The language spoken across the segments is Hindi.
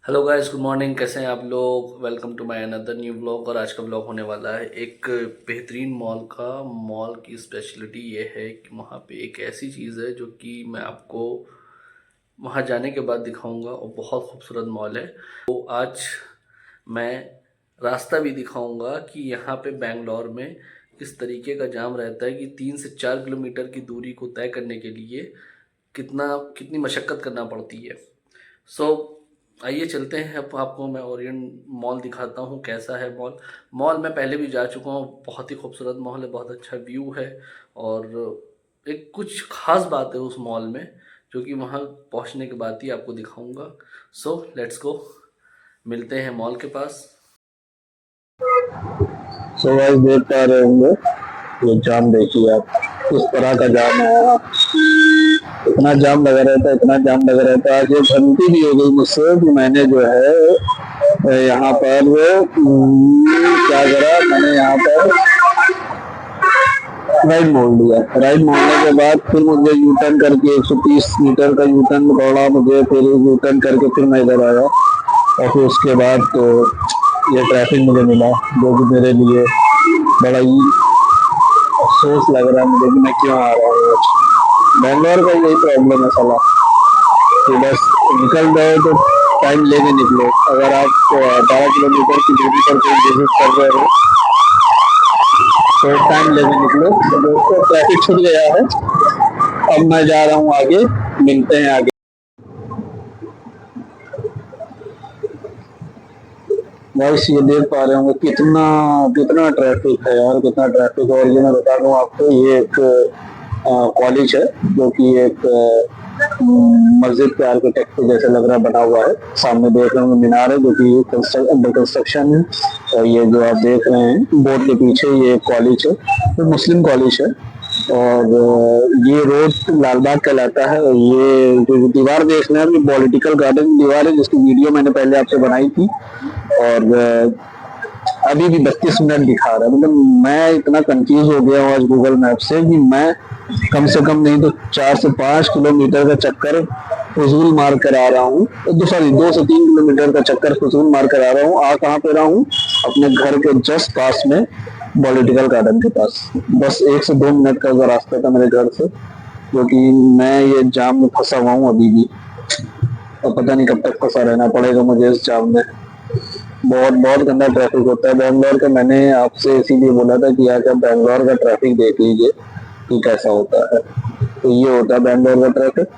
Hello guys, good morning. कैसे हैं आप लोग? Welcome to my another new vlog. और आज का व्लॉग होने वाला है एक बेहतरीन मॉल का। मॉल की स्पेशलिटी ये है कि वहाँ पे एक ऐसी चीज़ है जो कि मैं आपको वहाँ जाने के बाद दिखाऊंगा, और बहुत खूबसूरत मॉल है। तो आज मैं रास्ता भी दिखाऊंगा कि यहाँ पे बेंगलोर में किस तरीके का जाम रहता है, कि 3 से 4 किलोमीटर की दूरी को तय करने के लिए कितनी मशक्क़त करना पड़ती है। सो आइए चलते हैं। अब आपको मैं ओरिएंट मॉल दिखाता हूँ कैसा है मॉल। मॉल मैं पहले भी जा चुका हूँ, बहुत ही खूबसूरत मॉल है, बहुत अच्छा व्यू है। और एक कुछ ख़ास बात है उस मॉल में, जो कि वहाँ पहुँचने के बाद ही आपको दिखाऊंगा। सो लेट्स गो, मिलते हैं मॉल के पास। सो गाइस देख पा रहे होंगे ये जाम देखिए आप, किस तरह का जाम है। इतना जाम लगा रहता है, इतना जाम लगा रहता है। आज ये गलती भी हो गई मुझसे कि मैंने जो है यहाँ पर क्या करा, मैंने यहाँ पर राइट मोड़ लिया। राइट मोड़ने के बाद फिर मुझे यू टर्न करके 130 मीटर का यू टर्न दौड़ा मुझे, फिर यू टर्न करके फिर मैं इधर आया। और फिर उसके बाद तो ये ट्रैफिक मुझे मिला, जो कि मेरे लिए बड़ा ही अफसोस लग रहा है मुझे कि मैं क्यों आ रहा हूँ। बैंगलोर का यही प्रॉब्लम है साला, कि बस निकल जाओ तो टाइम लेके निकलो। अगर आप 12 किलोमीटर की दूरी पर कोई विजिट कर रहे हो तो टाइम लेके निकलो। तो दोस्तों ट्रैफिक छूट गया है, अब मैं जा रहा हूँ आगे, मिलते हैं आगे। वॉइस ये देख पा रहे होंगे कितना कितना ट्रैफिक है यार, कितना ट्रैफिक है। और ये मैं बता दूं आपको, ये एक कॉलेज है जो कि एक मस्जिद के आर्किटेक्ट के जैसे लग रहा बना हुआ है। सामने देख रहे होंगे मीनार है जो कि अंडर कंस्ट्रक्शन है। और ये जो आप देख रहे हैं बोर्ड के पीछे, ये कॉलेज है, तो मुस्लिम कॉलेज है। और ये रोड लालबाग कहलाता है। और ये जो दीवार देख रहे हैं, ये पॉलिटिकल गार्डन दीवार है, जिसकी वीडियो मैंने पहले आपसे बनाई थी। और अभी भी 32 मिनट दिखा रहा है। मतलब मैं इतना कंफ्यूज हो गया हूँ आज गूगल मैप से कि मैं कम से कम नहीं तो 4 से 5 किलोमीटर का चक्कर फजूल मार कर आ रहा हूँ। सॉरी, 2 से 3 किलोमीटर का चक्कर फजूल मार कर आ रहा हूँ। आ कहाँ पे रहा हूँ? अपने घर के जस्ट पास में, पॉलिटिकल गार्डन के पास। बस 1 से 2 मिनट का रास्ता था मेरे घर से, जो कि मैं ये जाम में फंसा हुआ हूँ अभी भी। और पता नहीं कब तक फंसा रहना पड़ेगा मुझे इस जाम में। बहुत बहुत गंदा ट्रैफिक होता है बैंगलोर का। मैंने आपसे इसीलिए बोला था कि आज आप बैंगलोर का ट्रैफिक देख लीजिए कि कैसा होता है। तो ये होता है बैंगलोर का ट्रैफिक।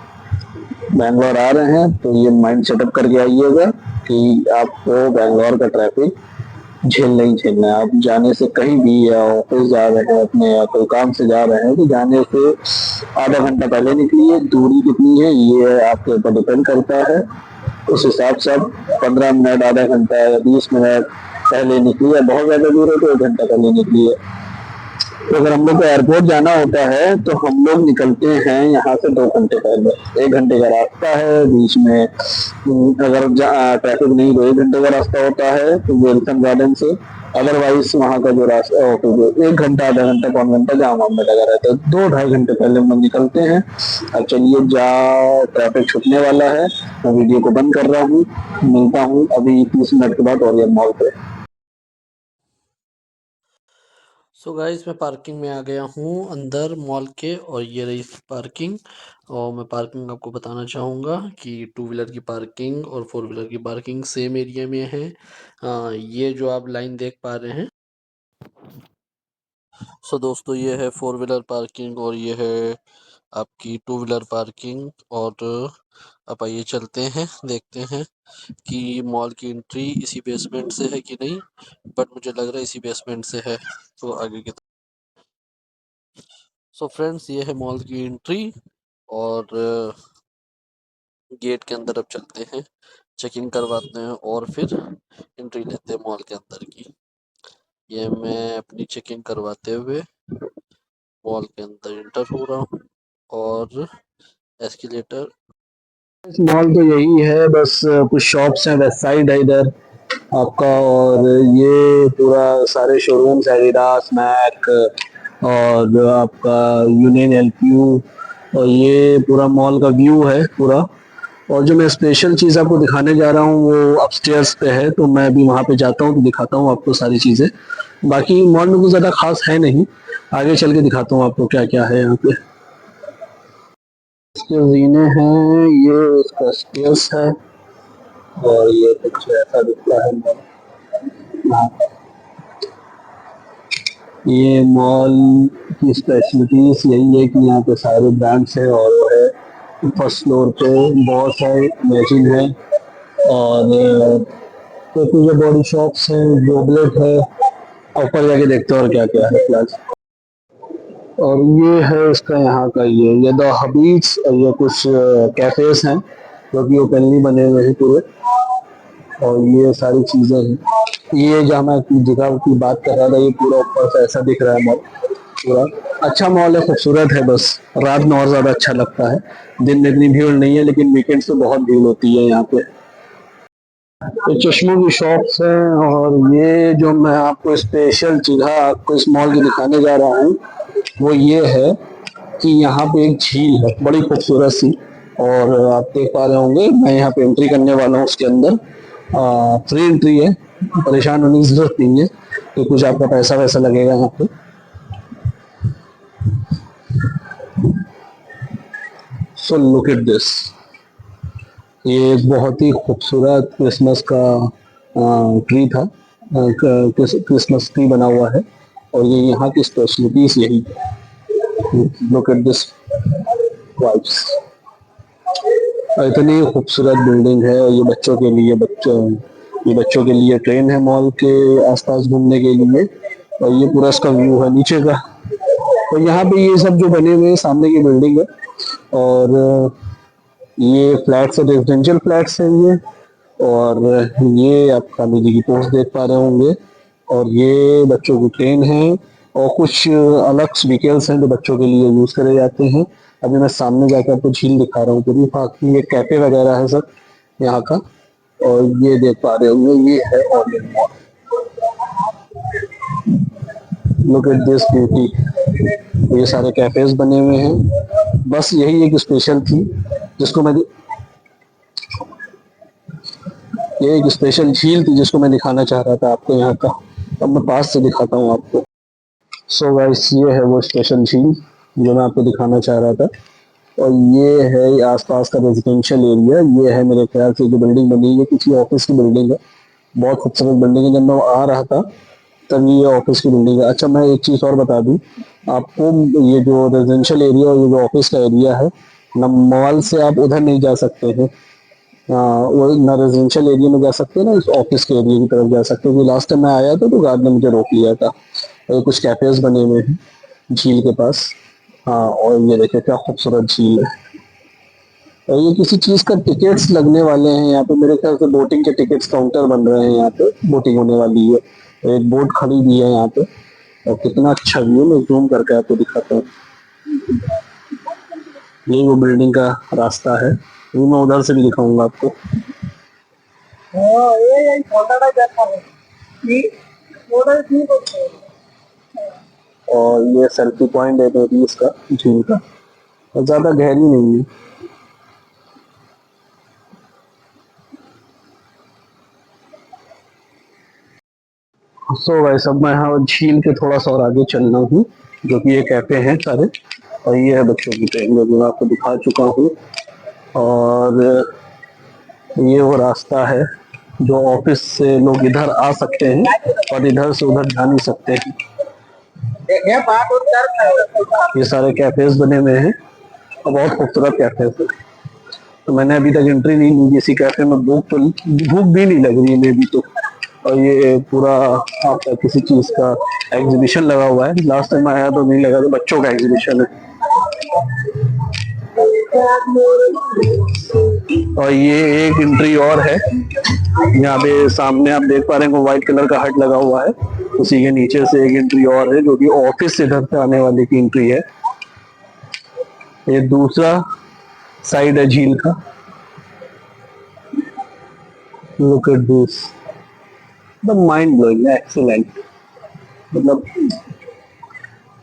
बैंगलोर आ रहे हैं तो ये माइंड सेटअप करके आइएगा कि आपको बैंगलोर का ट्रैफिक झेलना ही झेलना है। आप जाने से कहीं भी, या ऑफिस जा रहे हैं अपने, या कोई काम से जा रहे हैं, तो जाने से आधा घंटा पहले निकलिए। दूरी कितनी है ये आपके ऊपर डिपेंड करता है। उस हिसाब से आप 15 मिनट, आधा घंटा या 20 मिनट पहले निकलिए। बहुत ज्यादा दूर है तो 1 घंटा पहले निकलिए। तो अगर हम लोग को एयरपोर्ट जाना होता है तो हम लोग निकलते हैं यहाँ से 2 घंटे पहले। 1 घंटे का रास्ता है बीच में। अगर ट्रैफिक नहीं तो 1 घंटे का रास्ता होता है तो वेलकम गार्डन से। अदरवाइज वहाँ का जो रास्ता 1 घंटा, आधा घंटा, पौन घंटा जाम वाम में लगा रहता है। 2 ढाई घंटे पहले हम लोग निकलते हैं। अब चलिए, जा ट्रैफिक छूटने वाला है, मैं वीडियो को बंद कर रहा हूँ। मिलता हूँ अभी 30 मिनट के बाद ओरियन मॉल पे। सो गाइस, मैं पार्किंग में आ गया हूँ अंदर मॉल के, और ये रही पार्किंग। और मैं पार्किंग आपको बताना चाहूँगा कि 2 व्हीलर की पार्किंग और 4 व्हीलर की पार्किंग सेम एरिया में है। ये जो आप लाइन देख पा रहे हैं, सो दोस्तों ये है 4 व्हीलर पार्किंग, और ये है आपकी 2 व्हीलर पार्किंग। और अब आइए चलते हैं, देखते हैं कि मॉल की एंट्री इसी बेसमेंट से है कि नहीं, बट मुझे लग रहा है इसी बेसमेंट से है। तो आगे की, सो फ्रेंड्स ये है मॉल की एंट्री। और गेट के अंदर अब चलते हैं, चेक इन करवाते हैं और फिर एंट्री लेते हैं मॉल के अंदर की। ये मैं अपनी चेक इन करवाते हुए मॉल के अंदर इंटर हो रहा हूँ। और एस्केलेटर। इस मॉल तो यही है, बस कुछ शॉप्स हैं, वेस्ट साइड है इधर आपका। और ये पूरा सारे शोरूम्स है, एडिडास, मैक और आपका यूनियन एलपीयू। और ये पूरा मॉल का व्यू है पूरा। और जो मैं स्पेशल चीज़ आपको दिखाने जा रहा हूँ वो अपस्टेयर्स पे है, तो मैं अभी वहाँ पे जाता हूँ तो दिखाता हूँ आपको सारी चीज़ें। बाकी मॉल में कुछ ज़्यादा खास है नहीं, आगे चल के दिखाता हूँ आपको क्या क्या है यहाँ पे। इसके जीने हैं, ये इसका स्टेयर्स है और ये कुछ ऐसा दिखता है मॉल। ये मॉल की स्पेशलिटीज यही है कि यहाँ पे सारे ब्रांड्स है और वो है फर्स्ट फ्लोर पे बहुत सारे मैचिंग है। और तो जो बॉडी शॉप्स हैं, जोबलेट है। ऊपर जाके देखते हैं और क्या क्या है फिलहाल। और ये है इसका यहाँ का ये द हबीब्स, और ये कुछ कैफेज हैं जो कि ओपनली बने हुए हैं पूरे। और ये सारी चीजें हैं। ये जहाँ मैं जगह की बात कर रहा था, ये पूरा ऊपर से ऐसा दिख रहा है मॉल पूरा। अच्छा मॉल है, खूबसूरत है, बस रात में और ज्यादा अच्छा लगता है। दिन में इतनी भीड़ नहीं है, लेकिन वीकेंड्स पे बहुत भीड़ होती है यहाँ पे। ये चश्मों की शॉप्स हैं। और ये जो मैं आपको स्पेशल जगह आपको इस मॉल की दिखाने जा रहा हूँ वो ये है कि यहाँ पे एक झील है बड़ी खूबसूरत सी। और आप देख पा रहे होंगे, मैं यहाँ पे एंट्री करने वाला हूँ उसके अंदर। फ्री एंट्री है, परेशान होने की जरूरत नहीं है, तो कुछ आपका पैसा वैसा लगेगा यहाँ पे। So look at this. ये एक बहुत ही खूबसूरत क्रिसमस का ट्री था, क्रिसमस ट्री बना हुआ है। और ये यहाँ की स्पेशलिटीज यही। Look at this vibes. इतनी खूबसूरत बिल्डिंग है। और ये बच्चों के लिए ये बच्चों के लिए ट्रेन है मॉल के आसपास घूमने के लिए। और ये पूरा इसका व्यू है नीचे का। तो यहाँ पे ये सब जो बने हुए हैं, सामने की बिल्डिंग है। और ये फ्लैट्स है, रेजिडेंशियल फ्लैट्स है ये। और ये आप गांधी जी की पोस्ट देख पा रहे होंगे। और ये बच्चों की ट्रेन है। और कुछ अलग व्हीकल्स हैं जो बच्चों के लिए यूज करे जाते हैं। अभी मैं सामने जाकर आपको झील दिखा रहा हूँ पूरी। बाकी ये कैफे वगैरह है सब यहाँ का। और ये देख पा रहे होंगे, ये है onion mall. Look at this beauty. ये सारे कैफेज बने हुए हैं। बस यही एक स्पेशल थी जिसको मैं ये एक स्पेशल झील थी जिसको मैं दिखाना चाह रहा था आपको यहाँ का। अब मैं पास से दिखाता हूँ आपको। सो गाइस, ये है वो स्पेशल झील जो मैं आपको दिखाना चाह रहा था। और ये है आसपास का रेजिडेंशियल एरिया। ये है मेरे ख्याल से जो बिल्डिंग बनी है, ये किसी ऑफिस की बिल्डिंग है। बहुत खूबसूरत बिल्डिंग है। जब मैं आ रहा था तब ये ऑफिस की बिल्डिंग है। अच्छा, मैं एक चीज और बता दूं आपको, ये जो रेजिडेंशियल एरिया और ये जो ऑफिस का एरिया है ना, मॉल से आप उधर नहीं जा सकते हैं। वो ना रेजिडेंशियल एरिया में जा सकते हैं ना इस ऑफिस के एरिया की तरफ जा सकते हैं। लास्ट टाइम मैं आया था तो गार्ड ने मुझे रोक लिया था। और कुछ कैफेज बने हुए हैं झील के पास। हाँ, और ये देखिए क्या खूबसूरत झील है। और ये किसी चीज का टिकट्स लगने वाले हैं यहाँ पे, मेरे ख्याल से बोटिंग के टिकट्स काउंटर बन रहे हैं यहाँ पे। बोटिंग होने वाली है, एक बोट खड़ी भी है यहाँ पे। और कितना अच्छा व्यू, मैं जूम करके आपको दिखाता हूँ। ये वो बिल्डिंग का रास्ता है, ये मैं उधर से भी दिखाऊंगा आपको। और ये सेल्फी पॉइंट है जो भी इसका झील का, और ज्यादा गहरी नहीं है। सो वैसे अब मैं यहाँ झील के थोड़ा सा और आगे चलना हूँ, जो कि ये कैफे हैं सारे। और ये है बच्चों की ट्रेन जो मैं आपको दिखा चुका हूँ। और ये वो रास्ता है जो ऑफिस से लोग इधर आ सकते हैं और इधर से उधर जा नहीं सकते हैं। ये सारे कैफेज बने हुए हैं और बहुत खूबसूरत कैफेज है। तो मैंने अभी तक एंट्री नहीं ली किसी कैफे में। भूख भी नहीं लग रही है मेरी तो। और ये पूरा आपका किसी चीज का एग्जीबिशन लगा हुआ है। लास्ट टाइम आया तो नहीं लगा, तो बच्चों का एग्जीबिशन है। और ये एक एंट्री और है, यहाँ पे सामने आप देख पा रहे हैं व्हाइट कलर का हट लगा हुआ है। उसी के नीचे से एक एंट्री और है जो कि ऑफिस से घर से आने वाले की एंट्री है। ये दूसरा साइड है झील का। Look at this, the mind blowing, excellent. मतलब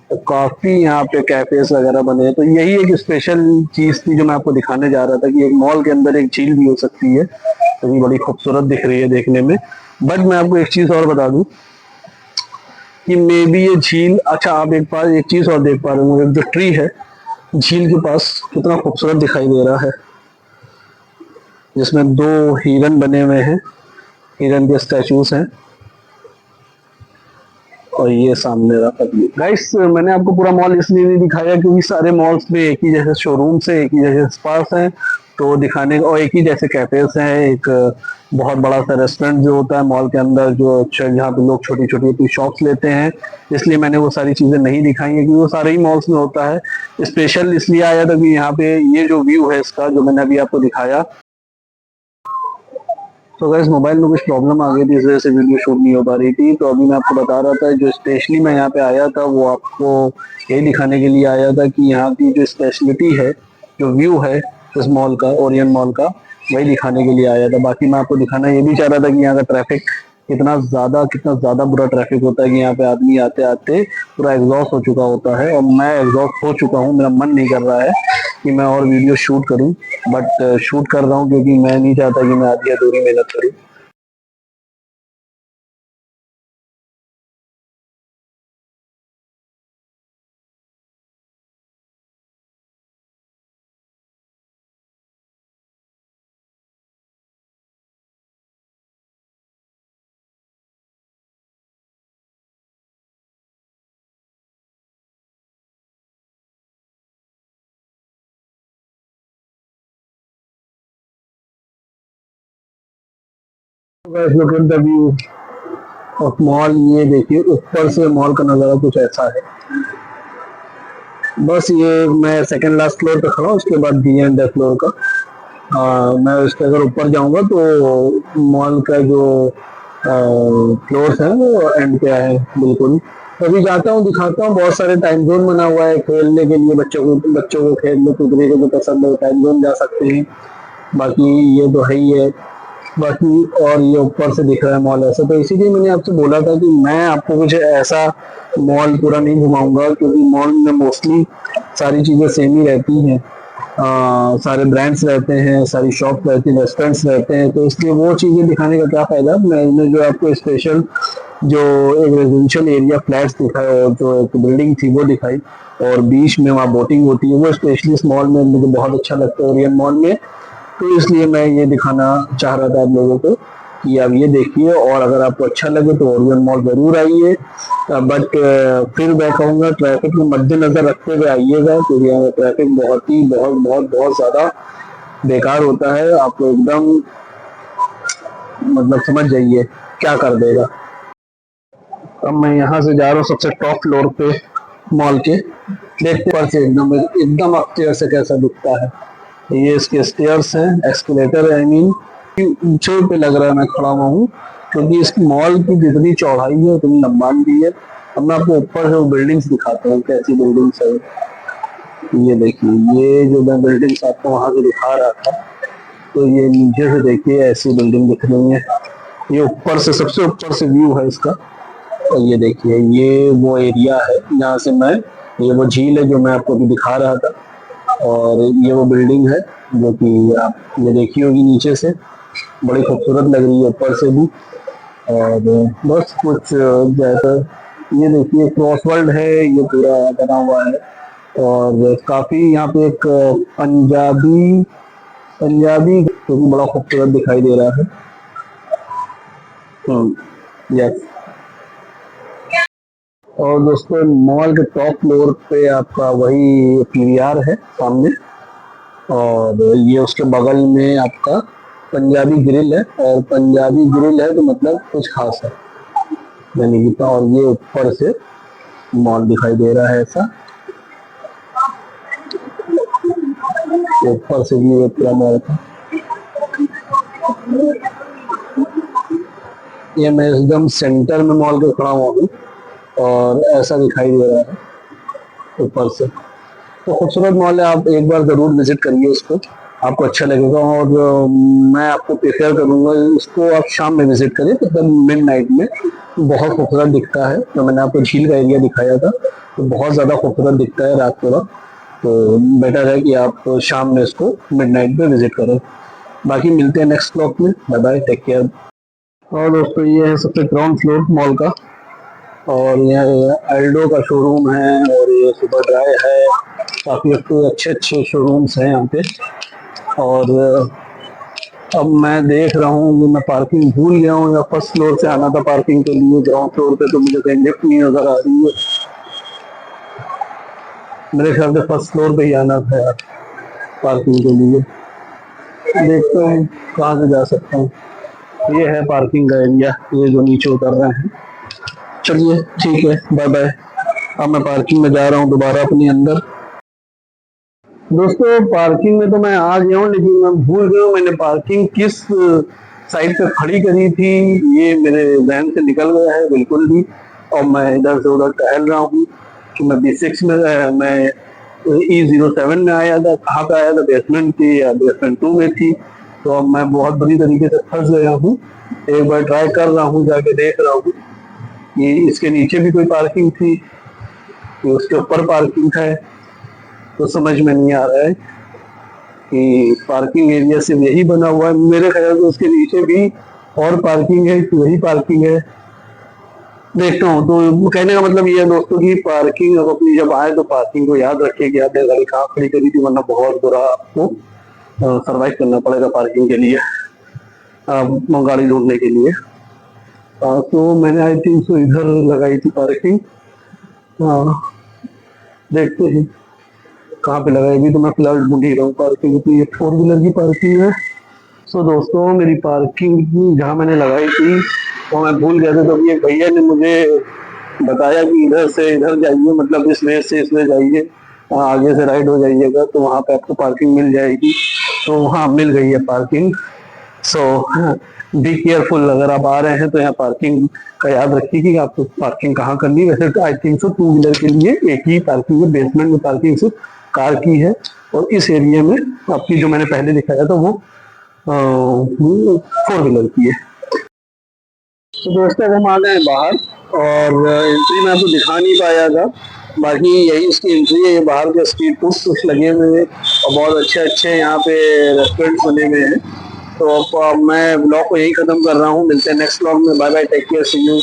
तो काफी यहाँ पे कैफेस वगैरह बने हैं। तो यही एक स्पेशल चीज थी जो मैं आपको दिखाने जा रहा था कि एक मॉल के अंदर एक झील भी हो सकती है, तो ये बड़ी खूबसूरत दिख रही है देखने में। बट मैं आपको एक चीज और बता दूं कि मे बी ये झील, अच्छा आप एक बार एक चीज और देख पा रहे होंगे, जो ट्री है झील के पास कितना खूबसूरत दिखाई दे रहा है, जिसमें दो हिरन बने हुए हैं, हिरन के स्टैचूज हैं। और ये सामने रहा गाइस, मैंने आपको पूरा मॉल इसलिए नहीं दिखाया क्योंकि सारे मॉल्स में एक ही जैसे शोरूम्स है, एक ही जैसे स्पास हैं, तो दिखाने और एक ही जैसे कैफेस हैं, एक बहुत बड़ा सा रेस्टोरेंट जो होता है मॉल के अंदर, जो जहाँ पे लोग छोटी छोटी अपनी शॉप्स लेते हैं, इसलिए मैंने वो सारी चीजें नहीं दिखाई है क्योंकि वो सारे ही मॉल्स में होता है। स्पेशल इसलिए आया था कि यहाँ पे ये जो व्यू है इसका, जो मैंने अभी आपको दिखाया, तो गाइस मोबाइल में कुछ प्रॉब्लम आ गई थी, इस वजह से वीडियो शूट नहीं हो पा रही थी। तो अभी मैं आपको बता रहा था, जो स्पेशली मैं यहाँ पे आया था वो आपको यही दिखाने के लिए आया था कि यहाँ की जो स्पेशलिटी है, जो व्यू है इस मॉल का, ओरियन मॉल का, वही दिखाने के लिए आया था। बाकी मैं आपको दिखाना ये भी चाह रहा था कि यहाँ का ट्रैफिक कितना ज्यादा बुरा ट्रैफिक होता है कि यहाँ पे आदमी आते आते पूरा एग्जॉस्ट हो चुका होता है, और मैं एग्जॉस्ट हो चुका हूँ, मेरा मन नहीं कर रहा है कि मैं और वीडियो शूट करूं, बट शूट कर रहा हूं क्योंकि मैं नहीं चाहता कि मैं आधी अधूरी मेहनत करूं। Guys, look at the view of mall. ये देखिए ऊपर से मॉल का नजारा कुछ ऐसा है। बस ये मैं सेकंड लास्ट फ्लोर पे खड़ा हूँ, उसके बाद बी एंड फ्लोर का। मैं उसके अगर ऊपर जाऊंगा तो मॉल का जो फ्लोर्स है वो एंड पे है बिल्कुल। तो अभी जाता हूँ, दिखाता हूँ, बहुत सारे टाइम जोन बना हुआ है खेलने के लिए, बच्चों को खेलने कूदने को जो पसंद है टाइम जोन जा सकते हैं। बाकी ये तो है ही है। बाकी और ये ऊपर से दिख रहा है मॉल ऐसा, तो इसीलिए मैंने आपसे बोला था कि मैं आपको कुछ ऐसा मॉल पूरा नहीं घुमाऊंगा क्योंकि मॉल में मोस्टली सारी चीजें सेम ही रहती हैं। सारे ब्रांड्स रहते हैं, सारी शॉप रहती हैं, रेस्टोरेंट्स रहते हैं, तो इसलिए वो चीजें दिखाने का क्या फायदा। मैंने जो आपको स्पेशल जो एक रेजिडेंशियल एरिया फ्लैट्स दिखाए और जो एक बिल्डिंग थी वो दिखाई, और बीच में वहाँ बोटिंग होती है, वो स्पेशली इस मॉल में मुझे बहुत अच्छा लगता है, ओरियन मॉल में। तो इसलिए मैं ये दिखाना चाह रहा था आप लोगों को कि आप ये देखिए, और अगर आपको अच्छा लगे तो ओरियन मॉल जरूर आइए। बट फिर मैं कहूँगा ट्रैफिक में मद्देनजर रखते हुए आइएगा क्योंकि यहाँ ट्रैफिक बहुत ही बहुत बहुत बहुत ज्यादा बेकार होता है, आपको एकदम मतलब समझ जाइए क्या कर देगा। अब मैं यहाँ से जा रहा हूँ सबसे टॉप फ्लोर पे मॉल के, देखते पर से एकदम एकदम अपस्टेयर से कैसा दिखता है। ये इसके स्टेयर्स हैं, एक्सकेलेटर है, आई मीन ऊंचे पे लग रहा है मैं खड़ा हुआ हूँ क्योंकि इस मॉल की जितनी चौड़ाई है उतनी लंबाई भी है। अब मैं आपको ऊपर से वो बिल्डिंग्स दिखाता हूँ कैसी बिल्डिंग्स है। ये देखिए, ये जो मैं बिल्डिंग्स आपको वहां से दिखा रहा था, तो ये नीचे से देखिए ऐसी बिल्डिंग दिख रही है। ये ऊपर से सबसे ऊपर से व्यू है इसका। और ये देखिए, ये वो एरिया है जहाँ से मैं, ये वो झील है जो मैं आपको अभी दिखा रहा था, और ये वो बिल्डिंग है जो कि आप ये देखी होगी नीचे से, बड़ी खूबसूरत लग रही है ऊपर से भी। और बस कुछ जैसा ये देखिए क्रॉस वर्ल्ड है, ये पूरा बना हुआ है, और काफी यहाँ पे एक पंजाबी पंजाबी जो कि बड़ा खूबसूरत दिखाई दे रहा है। यस। और दोस्तों मॉल के टॉप फ्लोर पे आपका वही पीवीआर है सामने, और ये उसके बगल में आपका पंजाबी ग्रिल है, और पंजाबी ग्रिल है तो मतलब कुछ खास है यानी कि। और ये ऊपर से मॉल दिखाई दे रहा है ऐसा, ऊपर से भी ये पूरा मॉल था। ये मैं एकदम सेंटर में मॉल के खड़ा हुआ हूँ और ऐसा दिखाई दे रहा है ऊपर से। तो खूबसूरत मॉल है, आप एक बार जरूर विजिट करिए उसको, आपको अच्छा लगेगा। और मैं आपको प्रेफर करूंगा इसको आप शाम में विजिट करिए, तो मिड नाइट में बहुत खूबसूरत दिखता है। तो मैंने आपको झील का एरिया दिखाया था, तो बहुत ज्यादा खूबसूरत दिखता है रात को वक्त। तो बेटर है कि आप शाम में इसको मिड नाइट में विजिट करें। बाकी मिलते हैं नेक्स्ट ब्लॉग में। Bye bye, take care. और दोस्तों ये है सबसे ग्राउंड फ्लोर मॉल का, और ये एल्डो का शोरूम है, और ये सुपर ड्राई है। काफी अच्छे अच्छे शोरूम्स हैं यहाँ पे। और अब मैं देख रहा हूँ कि मैं पार्किंग भूल गया हूँ, या फर्स्ट फ्लोर से आना था पार्किंग के लिए। ग्राउंड फ्लोर पे तो मुझे कहीं लिफ्ट नहीं नजर आ रही है। मेरे ख्याल से फर्स्ट फ्लोर पे ही आना था यार पार्किंग के लिए। देखता हूँ कहाँ से जा सकता हूँ। ये है पार्किंग का एरिया, ये जो नीचे उतर रहे हैं। चलिए ठीक है, बाय बाय। अब मैं पार्किंग में जा रहा हूँ दोबारा अपने अंदर। दोस्तों पार्किंग में तो मैं आ गया हूँ, लेकिन मैं भूल गया हूँ मैंने पार्किंग किस साइड पे खड़ी करी थी। ये मेरे जहन से निकल गया है बिल्कुल भी। और मैं इधर से उधर टहल रहा हूँ कि मैं B6 में, मैं E07 में आया था। कहाँ पे आया था, बेसमेंट थी या बेसमेंट 2 में थी। तो अब मैं बहुत बुरी तरीके से फंस गया हूँ। एक बार ट्राई कर रहा हूँ, जाके देख रहा हूँ कि इसके नीचे भी कोई पार्किंग थी, कि उसके ऊपर पार्किंग है। तो समझ में नहीं आ रहा है कि पार्किंग एरिया सिर्फ यही बना हुआ है। मेरे ख्याल से उसके नीचे भी और पार्किंग है कि वही पार्किंग है। देखता हूँ। तो कहने का मतलब ये है दोस्तों की पार्किंग अब अपनी जब आए तो पार्किंग को याद रखिए कि आपने गाड़ी कहाँ खड़ी करी थी, वरना बहुत बुरा आपको सरवाइव करना पड़ेगा पार्किंग के लिए, गाड़ी ढूंढने के लिए। तो मैंने आई थिंक सो इधर लगाई थी पार्किंग। हाँ, देखते हैं कहाँ पे लगाएगी। तो मैं फिलहाल ढूंढ ही रहा हूँ पार्किंग। तो ये 4 व्हीलर की पार्किंग है। सो दोस्तों मेरी पार्किंग जहाँ मैंने लगाई थी वो मैं भूल गया था। तो ये भैया ने मुझे बताया कि इधर से इधर जाइए, मतलब इस वे से इसमें जाइए, आगे से राइट हो जाइएगा तो वहाँ पे आपको पार्किंग मिल जाएगी। तो वहाँ मिल गई है पार्किंग। सो बी केयरफुल, अगर आप आ रहे हैं तो यहाँ पार्किंग का याद रखिए कि आपको पार्किंग कहाँ करनी है। वैसे तो आई थिंक सो 2 व्हीलर के लिए एक ही पार्किंग है, बेसमेंट में पार्किंग सिर्फ कार की है। और इस एरिया में आपकी जो मैंने पहले दिखाया था वो 4 व्हीलर की है। तो दोस्तों हम आ गए बाहर, और एंट्री में आपको दिखा नहीं पाया था। बाकी यही इसकी एंट्री है। ये बाहर के स्ट्रीट फूड कुछ लगे हुए हैं, और बहुत अच्छे अच्छे यहाँ पे रेस्टोरेंट बने हुए हैं। तो अब मैं ब्लॉग को यही खत्म कर रहा हूँ। मिलते हैं नेक्स्ट ब्लॉग में। Bye bye, take care, see you.